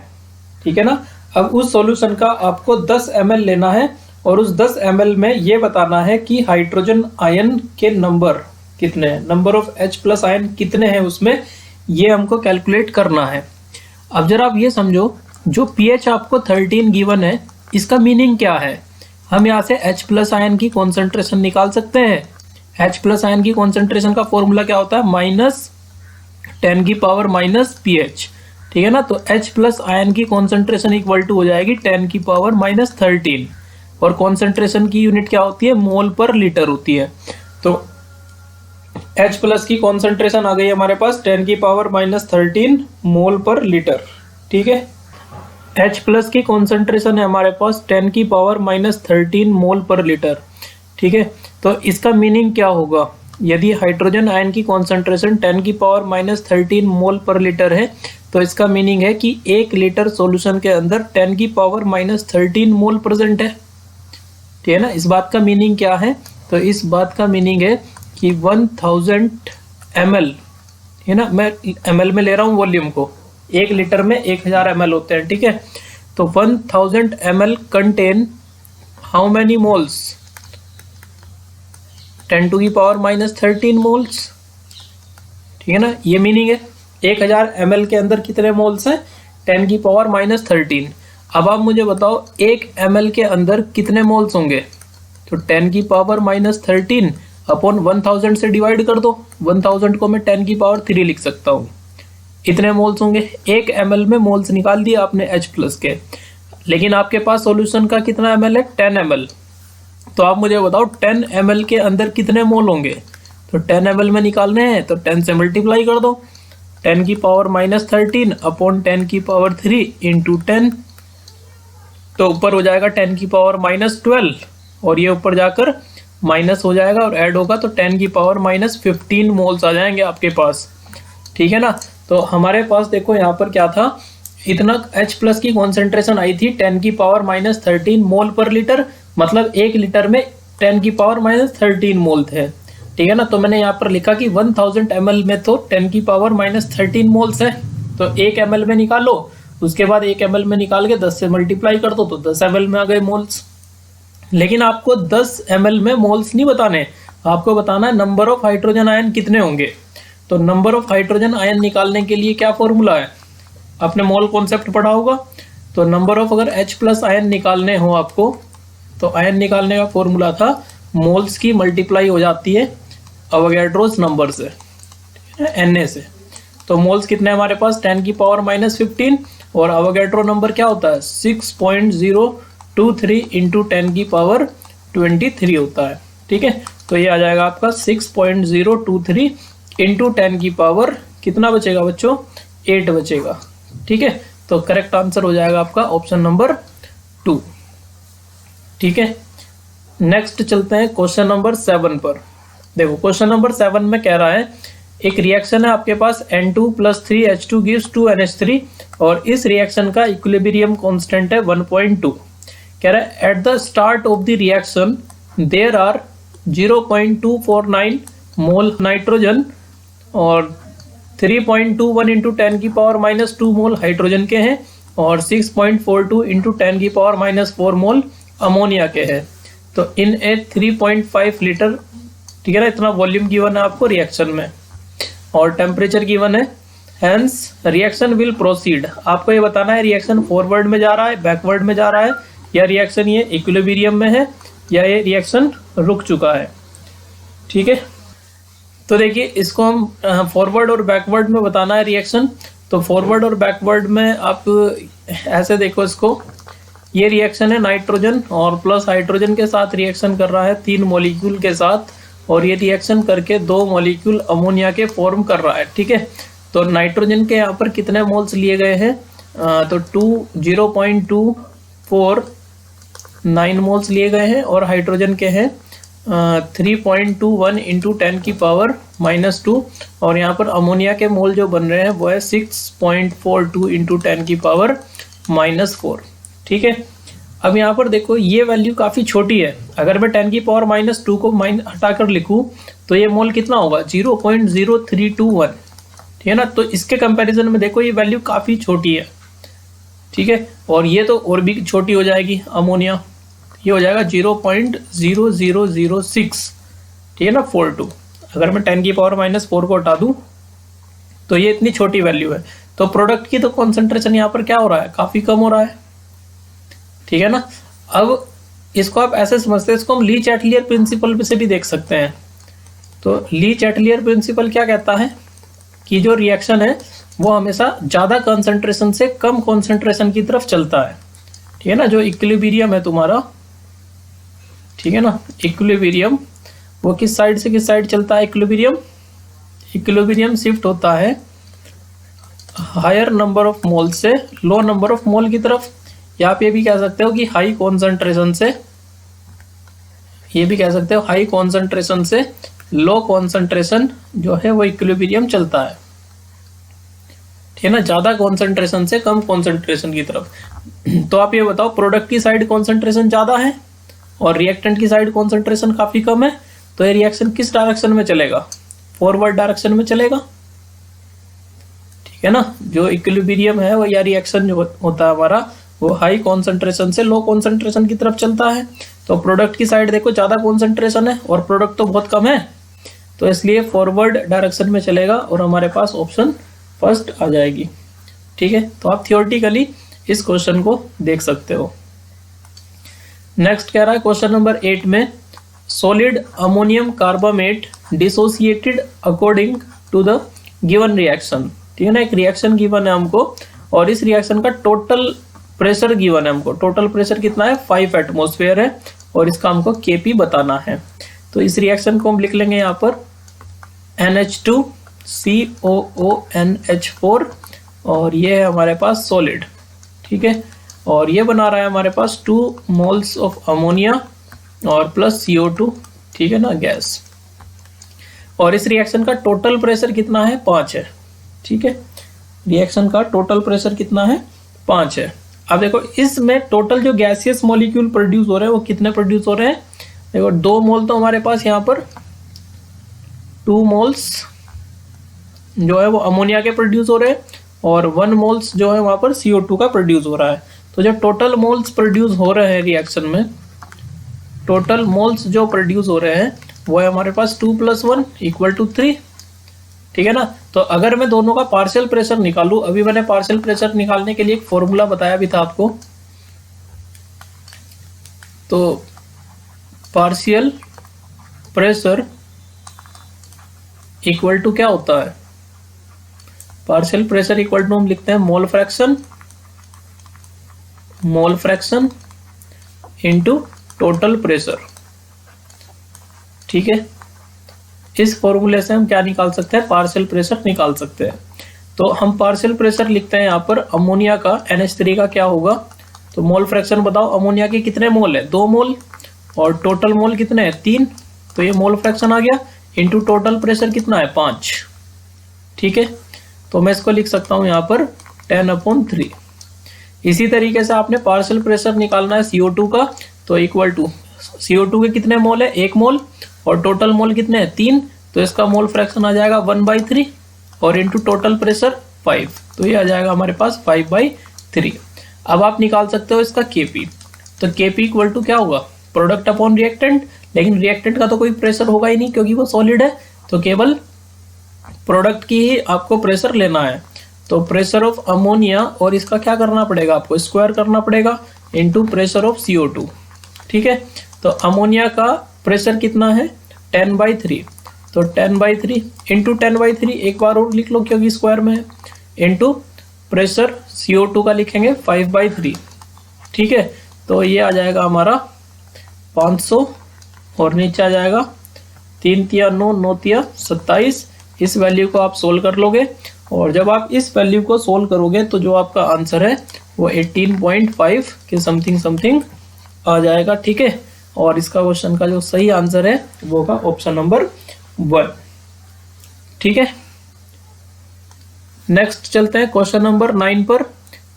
ठीक है ना, अब उस सॉल्यूशन का आपको 10 ml लेना है और उस 10 ml में ये बताना है कि हाइड्रोजन आयन के नंबर कितने हैं, number of H plus ion कितने हैं उसमें, ये हमको कैलकुलेट करना है। अब जरा आप ये समझो, जो pH आपको 13 गिवन है इसका मीनिंग क्या है। हम यहाँ से H प्लस आयन की कॉन्सेंट्रेशन निकाल सकते हैं। H प्लस आयन की कॉन्सेंट्रेशन का फॉर्मूला क्या होता है, -10⁻⁻⁻⁻। ठीक है ना, तो H प्लस आयन की कॉन्सेंट्रेशन इक्वल टू हो जाएगी 10⁻⁻13, और कॉन्सेंट्रेशन की यूनिट क्या होती है, मोल पर लीटर होती है। तो H प्लस की कॉन्सेंट्रेशन आ गई हमारे पास 10⁻⁻13 मोल पर लीटर। ठीक है, H प्लस की कॉन्सेंट्रेशन है हमारे पास 10⁻⁻13 मोल पर लीटर। ठीक है, तो इसका मीनिंग क्या होगा, यदि हाइड्रोजन आयन की कॉन्सेंट्रेशन 10⁻⁻13 मोल पर लीटर है तो इसका मीनिंग है कि 1 लीटर सॉल्यूशन के अंदर 10⁻⁻13 मोल प्रेजेंट है। ठीक है ना, इस बात का मीनिंग क्या है, तो इस बात का मीनिंग है कि 1000 ml, है ना, मैं ml में ले रहा हूँ वॉल्यूम को, 1 लीटर में 1000 ml होते हैं। ठीक है, तो 1000 ml contain how many moles, 10⁻⁻13 moles. ठीक है ना, ये मीनिंग है। 1000 ml के अंदर कितने मोल्स हैं, 10⁻⁻13। अब आप मुझे बताओ 1 ml के अंदर कितने मोल्स होंगे, तो 10⁻⁻13 अपॉन 1000 से डिवाइड कर दो। 1000 को मैं 10⁻3 लिख सकता हूँ, इतने मोल्स होंगे। 1 ml में मोल्स निकाल दिए आपने H प्लस के, लेकिन आपके पास सॉल्यूशन का कितना ml है, 10 ml। तो आप मुझे बताओ 10 ml के अंदर कितने मोल होंगे, तो 10 ml में निकालने हैं तो 10 से मल्टीप्लाई कर दो, 10⁻⁻13 अपॉन 10⁻3 इंटू 10, तो ऊपर हो जाएगा 10⁻12 और ये ऊपर जाकर माइनस हो जाएगा और ऐड होगा तो 10 की पावर माइनस 15 मोल्स आ जाएंगे आपके पास। ठीक है ना। तो हमारे पास देखो यहाँ पर क्या था, इतना H+ की कॉन्सेंट्रेशन आई थी 10 की पावर माइनस 13 मोल पर लीटर, मतलब 1 लीटर में 10 की पावर माइनस 13 मोल थे। ठीक है ना। तो मैंने यहाँ पर लिखा कि 1000 ml में तो 10 की पावर माइनस 13 मोल्स है, तो 1 ml में निकालो, उसके बाद 1 ml में निकाल के 10 से मल्टीप्लाई कर दो तो 10 ml में आ गए मोल्स। लेकिन आपको 10 ml में मोल्स नहीं बताने, आपको बताना है नंबर ऑफ हाइड्रोजन आयन कितने होंगे। तो नंबर ऑफ हाइड्रोजन आयन निकालने के लिए क्या फॉर्मूला है, आपने मोल कॉन्सेप्ट पढ़ा होगा। तो नंबर ऑफ अगर H+ आयन निकालने हो आपको, तो आयन निकालने का फॉर्मूला था मोल्स की मल्टीप्लाई हो जाती है अवोगाड्रोस नंबर से, Na से। तो मोल्स कितने हमारे पास 10 की पावर माइनस 15 और अवोगाड्रो नंबर क्या होता है 6.023 इंटू 10 की पावर 23 होता है। ठीक है। तो ये आ जाएगा आपका 6.023 इंटू 10 की पावर कितना बचेगा बच्चों 8 बचेगा। ठीक है। तो करेक्ट आंसर हो जाएगा आपका ऑप्शन नंबर 2। ठीक है। नेक्स्ट चलते हैं क्वेश्चन नंबर 7 पर। देखो क्वेश्चन नंबर 7 में कह रहा है एक रिएक्शन है आपके पास N2 + 3H2 gives 2NH3 और इस रिएक्शन का इक्विलिब्रियम कांस्टेंट है 1.2। कह रहा है at the start of the reaction there are 0.249 mole nitrogen और 3.21 इंटू 10 की पावर माइनस 2 मोल हाइड्रोजन के हैं और 6.42 इंटू 10 की पावर माइनस 4 मोल अमोनिया के हैं। तो इन ए 3.5 लीटर, ठीक है ना, इतना वॉल्यूम गिवन है आपको रिएक्शन में और टेम्परेचर गिवन है। Hence reaction will proceed. आपको ये बताना है रिएक्शन फॉरवर्ड में जा रहा है, बैकवर्ड में जा रहा है, या रिएक्शन ये इक्विलिब्रियम में है, या ये रिएक्शन रुक चुका है। ठीक है। तो देखिए इसको हम फॉरवर्ड और बैकवर्ड में बताना है रिएक्शन। तो फॉरवर्ड और बैकवर्ड में आप ऐसे देखो इसको, ये रिएक्शन है नाइट्रोजन और प्लस हाइड्रोजन के साथ रिएक्शन कर रहा है 3 मॉलिक्यूल के साथ, और ये रिएक्शन करके 2 मॉलिक्यूल अमोनिया के फॉर्म कर रहा है। ठीक है। तो नाइट्रोजन के यहाँ पर कितने मोल्स लिए गए हैं, तो 0.249 मोल्स लिए गए हैं और हाइड्रोजन के हैं 3.21 इंटू 10 की पावर माइनस 2 और यहाँ पर अमोनिया के मोल जो बन रहे हैं वो है 6.42 इंटू 10 की पावर माइनस 4। ठीक है। अब यहाँ पर देखो ये वैल्यू काफ़ी छोटी है, अगर मैं 10 की पावर माइनस 2 को हटाकर लिखूँ तो ये मोल कितना होगा 0.0321। ठीक है ना। तो इसके कंपैरिजन में देखो ये वैल्यू काफ़ी छोटी है। ठीक है। और ये तो और भी छोटी हो जाएगी अमोनिया, ये हो जाएगा 0.0006। ठीक है ना 42। अगर मैं 10 की पावर माइनस 4 को हटा दूँ तो ये इतनी छोटी वैल्यू है। तो प्रोडक्ट की तो कॉन्सेंट्रेशन यहाँ पर क्या हो रहा है, काफ़ी कम हो रहा है। ठीक है ना। अब इसको आप ऐसे समझते हैं, इसको हम ली चैटलियर प्रिंसिपल से भी देख सकते हैं। तो ली चैटलियर प्रिंसिपल क्या कहता है कि जो रिएक्शन है वो हमेशा ज़्यादा कंसंट्रेशन से कम कंसंट्रेशन की तरफ चलता है। ठीक है ना। जो इक्विलिब्रियम है तुम्हारा, ठीक है ना, इक्विलिब्रियम वो किस साइड से किस साइड चलता है, इक्विलिब्रियम शिफ्ट होता है हायर नंबर ऑफ मोल से लो नंबर ऑफ मोल की तरफ, या आप ये भी कह सकते हो कि हाई कॉन्सेंट्रेशन से, ये भी कह सकते हो हाई कॉन्सेंट्रेशन से लो कॉन्सेंट्रेशन जो है वो इक्विलिब्रियम चलता है। ठीक है ना। ज़्यादा कॉन्सेंट्रेशन से कम कॉन्सेंट्रेशन की तरफ। तो आप ये बताओ प्रोडक्ट की साइड कॉन्सेंट्रेशन ज़्यादा है और रिएक्टेंट की साइड कॉन्सेंट्रेशन काफ़ी कम है, तो ये रिएक्शन किस डायरेक्शन में चलेगा, फॉरवर्ड डायरेक्शन में चलेगा। ठीक है ना। जो इक्विलिब्रियम है वो या रिएक्शन जो होता है हमारा वो हाई कॉन्सेंट्रेशन से लो कॉन्सेंट्रेशन की तरफ चलता है। तो प्रोडक्ट की साइड देखो ज़्यादा कॉन्सेंट्रेशन है और प्रोडक्ट तो बहुत कम है, तो इसलिए फॉरवर्ड डायरेक्शन में चलेगा और हमारे पास ऑप्शन फर्स्ट आ जाएगी। ठीक है। तो आप थियोरेटिकली इस क्वेश्चन को देख सकते हो। नेक्स्ट कह रहा है क्वेश्चन नंबर 8 में solid ammonium carbamate dissociated according to the given reaction. ठीक है ना। एक रिएक्शन गिवन है हमको और इस रिएक्शन का टोटल प्रेशर गिवन है हमको। टोटल प्रेशर कितना है 5 एटमॉस्फेयर है और इसका हमको केपी बताना है। तो इस रिएक्शन को हम लिख लेंगे यहाँ पर NH2COONH4 और ये है हमारे पास सॉलिड। ठीक है। और ये बना रहा है हमारे पास 2 मोल्स ऑफ अमोनिया और प्लस CO2, ठीक है ना, गैस। और इस रिएक्शन का टोटल प्रेशर कितना है, 5 है, ठीक है। रिएक्शन का टोटल प्रेशर कितना है, 5 है। अब देखो इसमें टोटल जो गैसियस मॉलिक्यूल प्रोड्यूस हो रहे हैं वो कितने प्रोड्यूस हो रहे हैं, देखो 2 मोल तो हमारे पास यहाँ पर 2 मोल्स जो है वो अमोनिया के प्रोड्यूस हो रहे हैं और 1 मोल्स जो है वहाँ पर CO2 का प्रोड्यूस हो रहा है। तो जब टोटल मोल्स प्रोड्यूस हो रहे हैं रिएक्शन में, टोटल मोल्स जो प्रोड्यूस हो रहे हैं वो है हमारे पास 2 + 1 = 3, ठीक है ना। तो अगर मैं दोनों का पार्शियल प्रेशर निकालूं, अभी मैंने पार्शियल प्रेशर निकालने के लिए एक फॉर्मूला बताया भी था आपको, तो पार्शियल प्रेशर इक्वल टू क्या होता है, पार्शियल प्रेशर इक्वल टू हम लिखते हैं मोल फ्रैक्शन इनटू टोटल प्रेशर, ठीक है। इस फॉर्मूले से हम क्या निकाल सकते हैं, पार्शियल प्रेशर निकाल सकते हैं। तो हम पार्शियल प्रेशर लिखते हैं यहाँ पर अमोनिया का NH3 का क्या होगा, तो मोल फ्रैक्शन बताओ, अमोनिया के कितने मोल है, 2 मोल, और टोटल मोल कितने हैं, 3, तो ये मोल फ्रैक्शन आ गया, इनटू टोटल प्रेशर कितना है, 5, ठीक है। तो मैं इसको लिख सकता हूँ यहाँ पर 10/3। इसी तरीके से आपने पार्शियल प्रेशर निकालना है CO2 का, तो इक्वल टू CO2 के कितने मोल है, 1 मोल, और टोटल मोल कितने हैं, 3, तो इसका मोल फ्रैक्शन आ जाएगा 1/3 और इनटू टोटल प्रेशर 5, तो ये आ जाएगा हमारे पास 5/3। अब आप निकाल सकते हो इसका Kp, तो Kp इक्वल टू क्या होगा, प्रोडक्ट अपॉन रिएक्टेंट, लेकिन रिएक्टेंट का तो कोई प्रेशर होगा ही नहीं क्योंकि वो सॉलिड है, तो केवल प्रोडक्ट की ही आपको प्रेशर लेना है। तो प्रेशर ऑफ अमोनिया, और इसका क्या करना पड़ेगा, आपको स्क्वायर करना पड़ेगा इनटू प्रेशर ऑफ CO2, ठीक है। तो अमोनिया का प्रेशर कितना है, 10/3, तो 10/3 इंटू 10/3 एक बार और लिख लो क्योंकि स्क्वायर में है, इंटू प्रेशर CO2 का लिखेंगे 5/3, ठीक है। तो ये आ जाएगा हमारा 500 और नीचे आ जाएगा 3 × 9 9 × 27। इस वैल्यू को आप सोल्व कर लोगे, और जब आप इस वैल्यू को सोल्व करोगे तो जो आपका आंसर है वो 18.5 के समथिंग आ जाएगा, ठीक है। और इसका क्वेश्चन का जो सही आंसर है वो होगा ऑप्शन नंबर 1, ठीक है। नेक्स्ट चलते हैं क्वेश्चन नंबर 9 पर।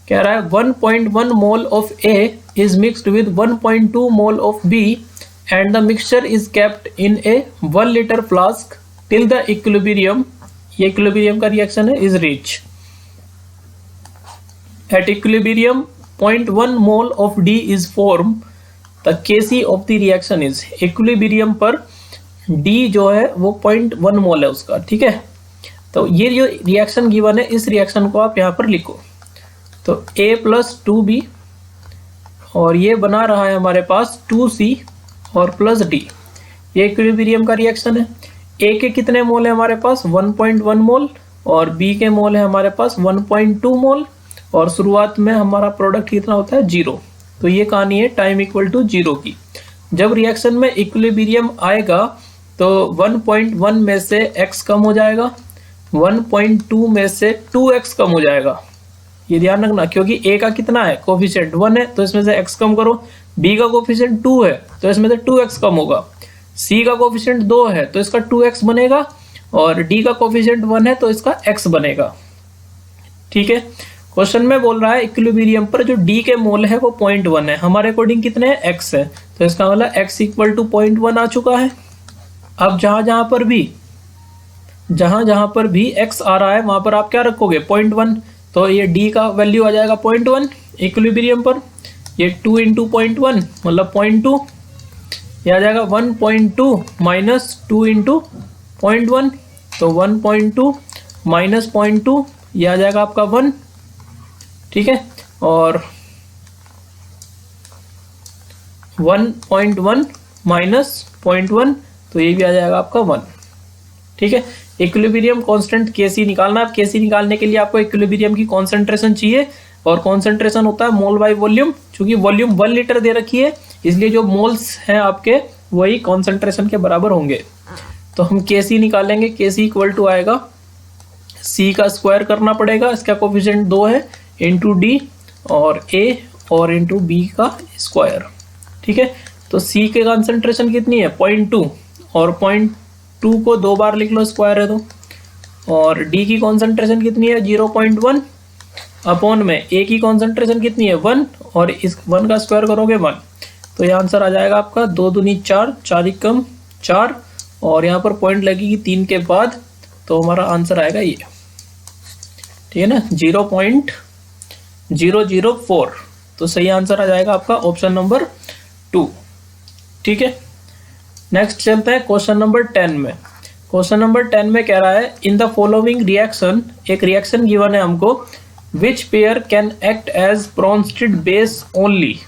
कह रहा है 1.1 mole of A is mixed with 1.2 mole of B and the mixture is kept in A 1 litre flask till the equilibrium, ये इक्विलिब्रियम का रिएक्शन है, is reach. At equilibrium 0.1 mole of D is form, the Kc of the reaction is, equilibrium पर D जो है वो 0.1 मोल है उसका, ठीक है। तो ये जो रिएक्शन गिवन है इस रिएक्शन को आप यहाँ पर लिखो, तो A + 2B और ये बना रहा है हमारे पास 2C और प्लस D, ये इक्विलिब्रियम का रिएक्शन है। A के कितने मोल है हमारे पास, 1.1 मोल, और B के मोल है हमारे पास 1.2 मोल, और शुरुआत में हमारा प्रोडक्ट कितना होता है, 0। तो ये कहानी है टाइम इक्वल टू 0 की। जब रिएक्शन में इक्विलिब्रियम आएगा तो 1.1 में से x कम हो जाएगा, 1.2 में से 2x कम हो जाएगा, ये ध्यान रखना, क्योंकि A का कितना है, कोफिशिएंट 1 है, तो इसमें से x कम करो। B का कोफिशिएंट 2 है तो इसमें से 2x कम होगा। C का कोफिशिएंट 2 है तो इसका 2x बनेगा, और D का कोफिशिएंट 1 है तो इसका x बनेगा, ठीक है। क्वेश्चन में बोल रहा है इक्विलिब्रियम पर जो D के मोल है वो 0.1 है, हमारे अकॉर्डिंग कितने हैं, x है, तो इसका मतलब x इक्वल टू 0.1 आ चुका है। अब जहां जहां पर भी x आ रहा है वहां पर आप क्या रखोगे, 0.1, तो ये D का वैल्यू आ जाएगा 0.1 इक्विलिब्रियम पर, ये 2 × 0.1 मतलब 0.2, ये आ जाएगा 1.2 माइनस 2 × 0.1, तो 1.2 माइनस 0.2 ये आ जाएगा आपका 1, ठीक है। और 1.1 माइनस 0.1 तो ये भी आ जाएगा आपका 1, ठीक है। इक्विलिब्रियम कांस्टेंट Kc निकालना है। Kc निकालने के लिए आपको इक्विलिब्रियम की कॉन्सेंट्रेशन चाहिए, और कॉन्सेंट्रेशन होता है मोल बाय वॉल्यूम। चूंकि वॉल्यूम 1 लीटर दे रखी है इसलिए जो मोल्स हैं आपके वही कॉन्सेंट्रेशन के बराबर होंगे। तो हम Kc निकालेंगे, Kc इक्वल टू आएगा C का स्क्वायर करना पड़ेगा, इसका कोफिशिएंट 2 है, इंटू D और A और इंटू B का स्क्वायर, ठीक है। तो C के कंसंट्रेशन कितनी है 0.2, और 0.2 को 2 बार लिख लो, स्क्वायर है तो। और D की कंसंट्रेशन कितनी है 0.1 अपॉन में A की कंसंट्रेशन कितनी है 1, और इस 1 का स्क्वायर करोगे 1, तो ये आंसर आ जाएगा आपका 2 दूनी 4, 4 एकम 4, और यहाँ पर पॉइंट लगेगी 3 के बाद, तो हमारा आंसर आएगा ये, ठीक है ना 0.004। तो सही आंसर आ जाएगा आपका ऑप्शन नंबर 2, ठीक है। नेक्स्ट चलते हैं क्वेश्चन नंबर 10 में। क्वेश्चन नंबर 10 में कह रहा है इन द फॉलोइंग रिएक्शन, एक रिएक्शन गिवन है हमको, which pair can act as Bronsted base only,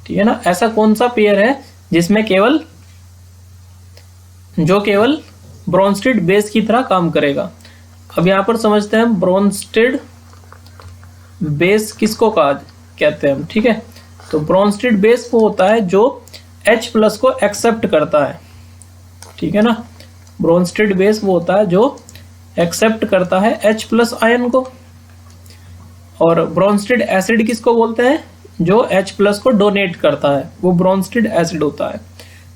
ठीक है ना। ऐसा कौन सा पेयर है जिसमें केवल ब्रोंस्टेड बेस की तरह काम करेगा। अब यहां पर समझते हैं ब्रोंस्टेड बेस किसको कहते हैं हम, ठीक है। तो ब्रोंस्टेड बेस वो होता है जो H प्लस को एक्सेप्ट करता है, ठीक है ना। ब्रोंस्टेड बेस वो होता है जो एक्सेप्ट करता है H प्लस आयन को, और ब्रोंस्टेड एसिड किसको बोलते हैं, जो H प्लस को डोनेट करता है, वो ब्रोंस्टेड एसिड होता है।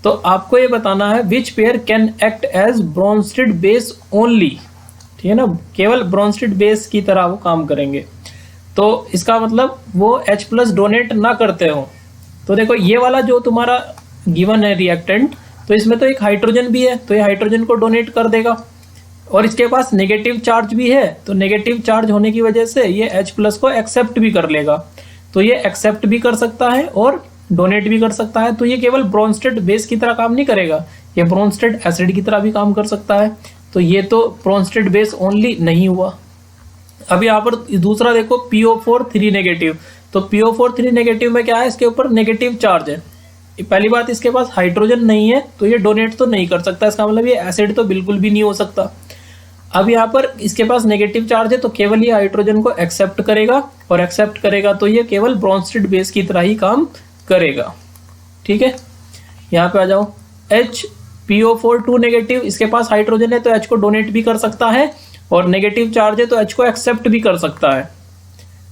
तो आपको ये बताना है which pair can act as Bronsted base only, ठीक है ना, केवल ब्रोंस्टेड बेस की तरह वो काम करेंगे। तो इसका मतलब वो H प्लस डोनेट ना करते हो। तो देखो ये वाला जो तुम्हारा गिवन है रिएक्टेंट, तो इसमें तो एक हाइड्रोजन भी है, तो ये हाइड्रोजन को डोनेट कर देगा, और इसके पास नेगेटिव चार्ज भी है, तो नेगेटिव चार्ज होने की वजह से ये H प्लस को एक्सेप्ट भी कर लेगा। तो ये एक्सेप्ट भी कर सकता है और डोनेट भी कर सकता है। तो ये केवल ब्रोंस्टेड बेस की तरह काम नहीं करेगा, ये ब्रोंस्टेड एसिड की तरह भी काम कर सकता है। तो ये तो ब्रोंस्टेड बेस ओनली नहीं हुआ। अब यहाँ पर दूसरा देखो PO4 3 नेगेटिव, तो PO4 3 नेगेटिव में क्या है, इसके ऊपर नेगेटिव चार्ज है। पहली बात इसके पास हाइड्रोजन नहीं है, तो ये डोनेट तो नहीं कर सकता, इसका मतलब ये एसिड तो बिल्कुल भी नहीं हो सकता। अब यहाँ पर इसके पास नेगेटिव चार्ज है, तो केवल ये हाइड्रोजन को एक्सेप्ट करेगा, और एक्सेप्ट करेगा तो ये केवल ब्रोंस्टेड बेस की तरह ही काम करेगा, ठीक है। यहाँ पे आ जाओ, PO4 2 नेगेटिव, इसके पास हाइड्रोजन है तो H को डोनेट भी कर सकता है, और नेगेटिव चार्ज है तो H को एक्सेप्ट भी कर सकता है।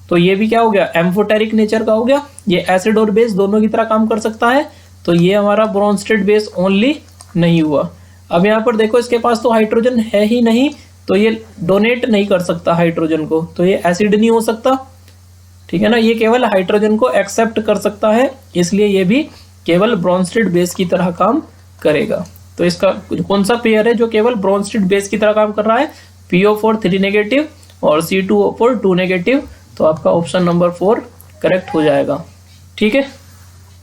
तो ये भी क्या हो गया, एम्फोटेरिक नेचर का हो गया, ये एसिड और बेस दोनों की तरह काम कर सकता है। तो ये हमारा ब्रोंस्टेड बेस ओनली नहीं हुआ। अब यहाँ पर देखो इसके पास तो हाइड्रोजन है ही नहीं, तो ये डोनेट नहीं कर सकता हाइड्रोजन को, तो ये एसिड नहीं हो सकता, ठीक है ना। ये केवल हाइड्रोजन को एक्सेप्ट कर सकता है, इसलिए ये भी केवल ब्रोंस्टेड बेस की तरह काम करेगा। तो इसका कौन सा पेयर है जो केवल ब्रोंस्टेड बेस की तरह काम कर रहा है, PO4 3 नेगेटिव और C2O4 2 नेगेटिव। तो आपका ऑप्शन नंबर 4 करेक्ट हो जाएगा, ठीक है।